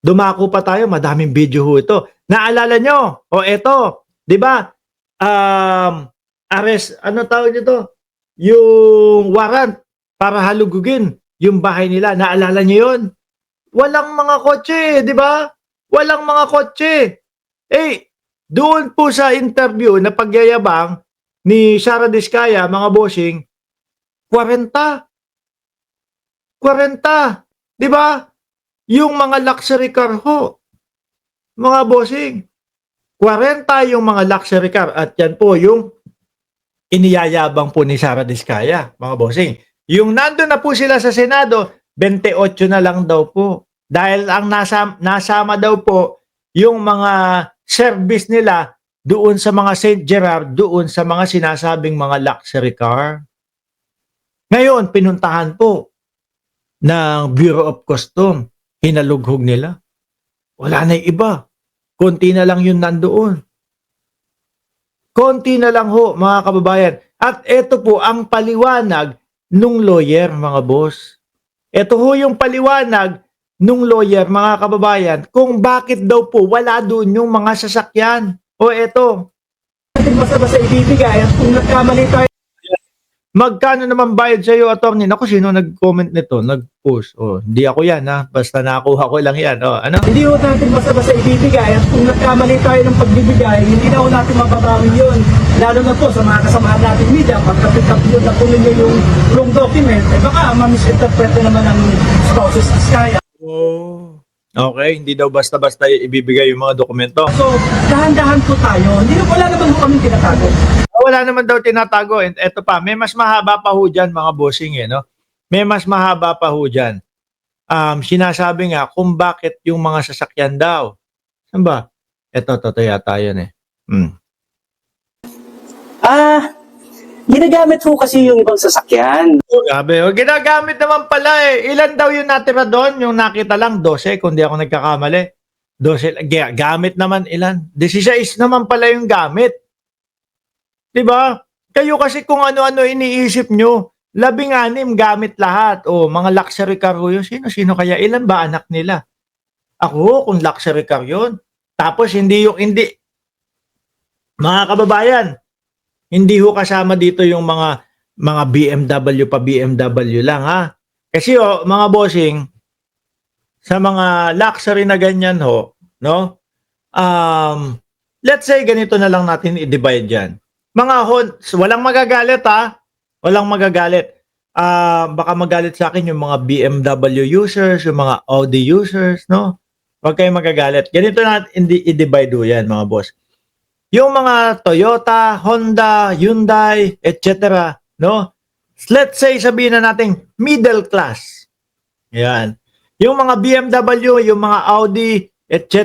Dumako pa tayo, madaming video ho ito. Naalala nyo? O eto, di ba? Arrest, ano tawag nito? Yung warrant para halugugin yung bahay nila. Naalala nyo yun? Walang mga kotse, di ba? Walang mga kotse. Eh, doon po sa interview na pagyayabang ni Sara Diskaya, mga bossing, 40. 40. Di ba? Yung mga luxury car ho, mga bossing, 40 yung mga luxury car at yan po yung iniyayabang po ni Sara Diskaya, mga bossing. Yung nandun na po sila sa Senado, 28 na lang daw po. Dahil ang nasama daw po yung mga service nila doon sa mga St. Gerard, doon sa mga sinasabing mga luxury car. Ngayon, pinuntahan po ng Bureau of Customs. Hinalughog nila. Wala na yung iba. Konti na lang yun nandoon. Konti na lang ho, mga kababayan. At ito po ang paliwanag nung lawyer, mga boss. Ito ho yung paliwanag nung lawyer, mga kababayan, kung bakit daw po wala doon yung mga sasakyan. O ito. Basta-basta ibibigay at kung nagkamali tayo. Magkano naman bayad sa iyo, attorney? Naku, sino nag-comment nito? Nag-post. Oh, hindi ako yan, ha? Basta nakuha ko lang yan. Oh, ano? Hindi ho natin basta-basta ibibigay at kung nagkamali tayo ng pagbibigay, hindi na ho natin mababawin yun. Lalo na po sa mga kasamahan natin media, pagka-pick-up yun na kunin nyo yung wrong document, eh baka ma-misinterpret na naman ng spouses Diskaya. Oh. Okay, hindi daw basta-basta ibibigay yung mga dokumento. So, dahan-dahan po tayo. Hindi na wala naman ho kami tinatago. Wala naman daw tinatago. And eto pa, may mas mahaba pa ho dyan, mga bossing, eh, no? May mas mahaba pa ho dyan. Sinasabi nga kung bakit yung mga sasakyan daw. Saan ba? Eto, yata yun eh. Ginagamit ho kasi yung ibang sasakyan. Grabe, ginagamit naman pala eh. Ilan daw yung natira doon? Yung nakita lang, 12, kung di ako nagkakamali. 12, gamit naman ilan? 16 naman pala yung gamit. Diba? Kayo kasi kung ano-ano iniisip nyo, 16 gamit lahat. O, mga luxury car yun. Sino kaya? Ilan ba anak nila? Ako, kung luxury car yun. Tapos, hindi. Mga kababayan, hindi ho kasama dito yung mga BMW pa BMW lang, ha? Kasi mga bossing, sa mga luxury na ganyan ho, no? Let's say ganito na lang natin i-divide yan. Mga walang magagalit, ha? Walang magagalit. Baka magalit sa akin yung mga BMW users, yung mga Audi users, no? Huwag kayong magagalit. Ganito natin i-divide ho yan, mga boss. Yung mga Toyota, Honda, Hyundai, etc., no? Let's say sabihin na natin middle class. Yan. Yung mga BMW, yung mga Audi, etc.,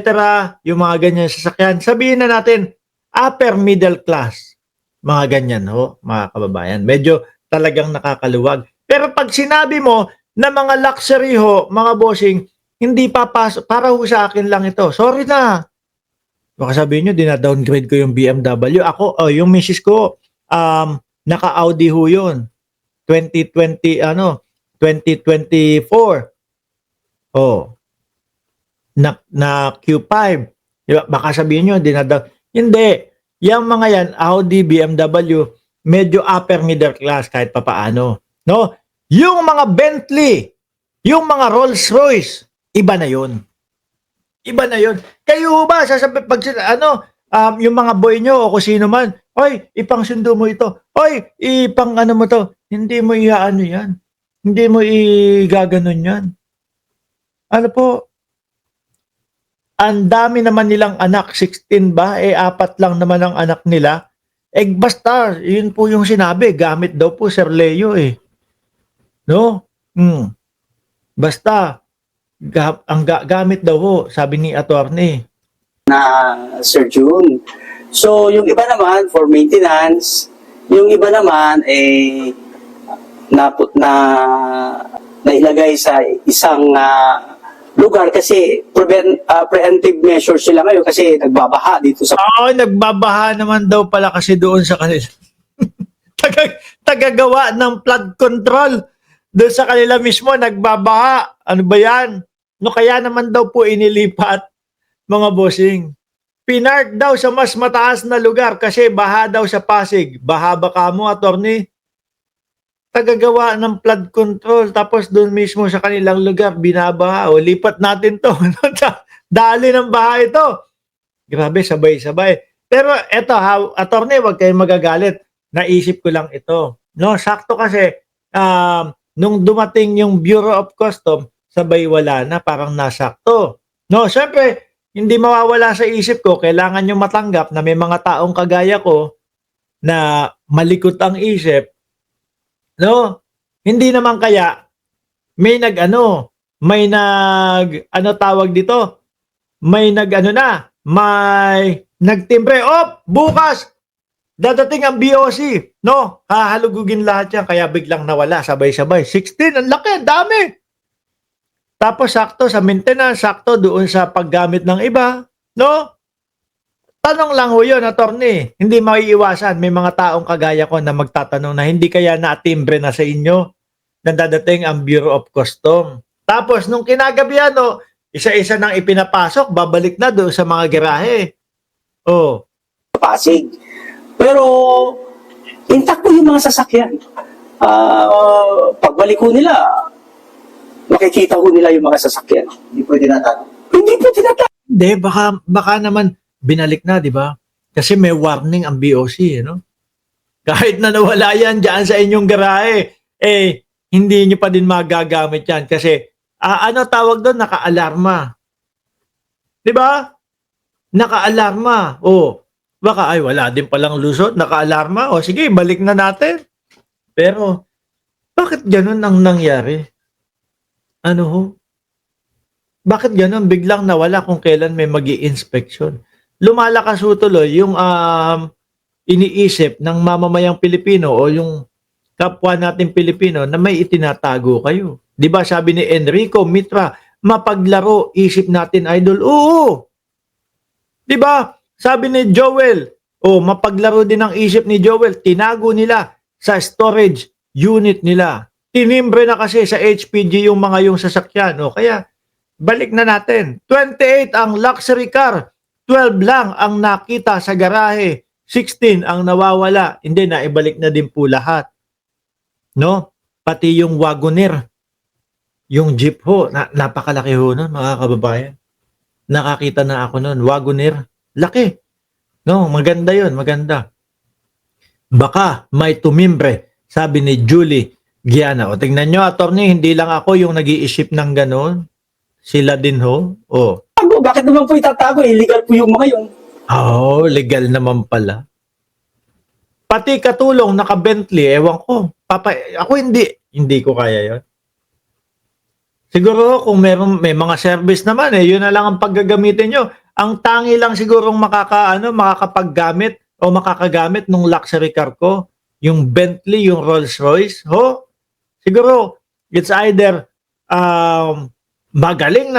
yung mga ganyan sasakyan, sabihin na natin upper middle class. Mga ganyan ho, mga kababayan. Medyo talagang nakakaluwag. Pero pag sinabi mo na mga luxury ho, mga bossing, hindi papasok. Para ho sa akin lang ito. Sorry na. Baka sabihin nyo, dina-downgrade ko yung BMW. Ako, yung misis ko, naka-Audi ho yun. 2024. Oh. Na Q5. Diba? Baka sabihin nyo, hindi. Yung mga yan, Audi, BMW, medyo upper middle class kahit papaano. No? Yung mga Bentley, yung mga Rolls Royce, iba na yun. Iba na yun. Kayo ba, sasabi, pag yung mga boy nyo o kung sino man, oy, ipang sundo mo ito. Oy, ipang ano mo to. Hindi mo iaano yan. Hindi mo igaganon yan. Ano po? Ang dami naman nilang anak, 16 ba? 4 lang naman ang anak nila. Basta, yun po yung sinabi. Gamit daw po, Sir Leo eh. No? Basta, ang gamit daw ho, sabi ni attorney. Sir June. So, yung iba naman for maintenance, yung iba naman nailagay sa isang lugar kasi preventive measures sila ngayon kasi nagbabaha dito sa... Nagbabaha naman daw pala kasi doon sa kanila. Tagagawa ng flood control. Doon sa kanila mismo, nagbabaha. Ano ba yan? No, kaya naman daw po inilipat, mga bossing. Pinark daw sa mas mataas na lugar kasi baha daw sa Pasig. Baha ba kamo, attorney? Tagagawa ng flood control tapos doon mismo sa kanilang lugar binabaha. O lipat natin to. Dali ng baha ito. Grabe, sabay-sabay. Pero eto ha, attorney, wag kayong magagalit. Naisip ko lang ito. No, sakto kasi nung dumating yung Bureau of Customs, sabay wala na, parang nasakto. No, syempre, hindi mawawala sa isip ko, kailangan nyo matanggap na may mga taong kagaya ko na malikot ang isip. No? Hindi naman kaya may ano tawag dito? May may nagtimbre. Bukas dadating ang BOC, no? Hahalugugin lahat yan kaya biglang nawala sabay-sabay. 16, ang laki, ang dami. Tapos sakto sa maintenance, sakto doon sa paggamit ng iba, no? Tanong lang ho yun, attorney. Hindi maiiwasan. May mga taong kagaya ko na magtatanong na hindi kaya natimbre na sa inyo na dadating ang Bureau of Customs. Tapos nung kinagabihan, no, isa-isa nang ipinapasok, babalik na doon sa mga garahe. Oh. Pasig. Pero, intact po yung mga sasakyan. Pagbalik ko nila, makikita ko nila yung mga sasakyan. Hindi po tinatago. Hindi po tinatago. Hindi, baka naman binalik na, di ba? Kasi may warning ang BOC, no? Kahit na nawala yan dyan sa inyong garahe, hindi nyo pa din magagamit yan. Kasi, ano tawag doon? Naka-alarma. Di ba? Naka-alarma. Baka, wala din palang lusot. Naka-alarma. Sige, balik na natin. Pero, bakit ganun ang nangyari? Ano ho? Bakit ganun? Biglang nawala kung kailan may magi-inspection. Lumalakas ho tuloy yung iniisip ng mamamayang Pilipino o yung kapwa natin Pilipino na may itinatago kayo. Di ba sabi ni Enrico Mitra, mapaglaro isip natin, idol. Oo! Di ba? Sabi ni Joel, mapaglaro din ang isip ni Joel, tinago nila sa storage unit nila. Tinimbre na kasi sa HPG yung sasakyan. Kaya, balik na natin. 28 ang luxury car. 12 lang ang nakita sa garahe. 16 ang nawawala. Hindi, naibalik na din po lahat. No? Pati yung Wagoneer. Yung jeep ho. Napakalaki ho nun, mga kababayan. Nakakita na ako nun. Wagoneer. Laki. No, maganda yun. Maganda. Baka may tumimbre. Sabi ni Julie Giana. Tingnan nyo, attorney, hindi lang ako yung nag-iisip ng ganon. Sila din ho. Bakit naman po itatago? Illegal po yung mga yun. Legal naman pala. Pati katulong naka-Bentley, ewan ko. Ako hindi ko kaya yon. Siguro kung may mga service naman, yun na lang ang paggagamitin nyo. Ang tangi lang sigurong makakapaggamit o makakagamit ng luxury car ko, yung Bentley, yung Rolls-Royce, siguro it's either magaling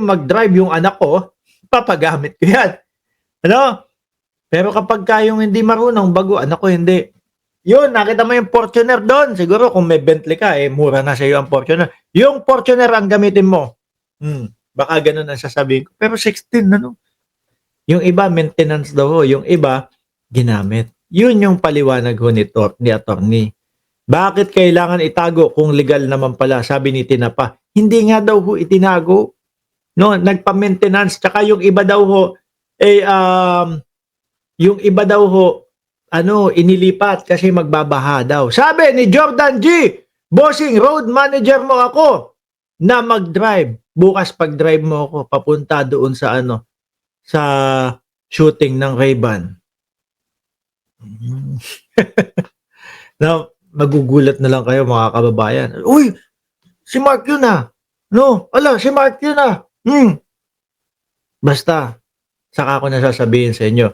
mag-drive yung anak ko, papagamit ko yan. Ano? Pero kapag kayong hindi marunong, bago, anak ko hindi. Yun, nakita mo yung Fortuner doon. Siguro kung may Bentley ka, mura na sa iyo ang Fortuner. Yung Fortuner ang gamitin mo. Baka ganun ang sasabihin ko. Pero 16, ano? Yung iba, maintenance daw. Yung iba, ginamit. Yun yung paliwanag ho ni attorney. Bakit kailangan itago kung legal naman pala? Sabi ni Tinapa. Hindi nga daw ho itinago. No, nagpa-maintenance. Tsaka yung iba daw ho, inilipat kasi magbabaha daw. Sabi ni Jordan G, bossing, road manager mo ako na mag-drive. Bukas pag-drive mo ako, papunta doon sa sa shooting ng Ray-Ban. Na magugulat na lang kayo mga kababayan. Uy, si Mark yun ah. No, si Mark yun ah. Basta, saka ako nasasabihin sa inyo,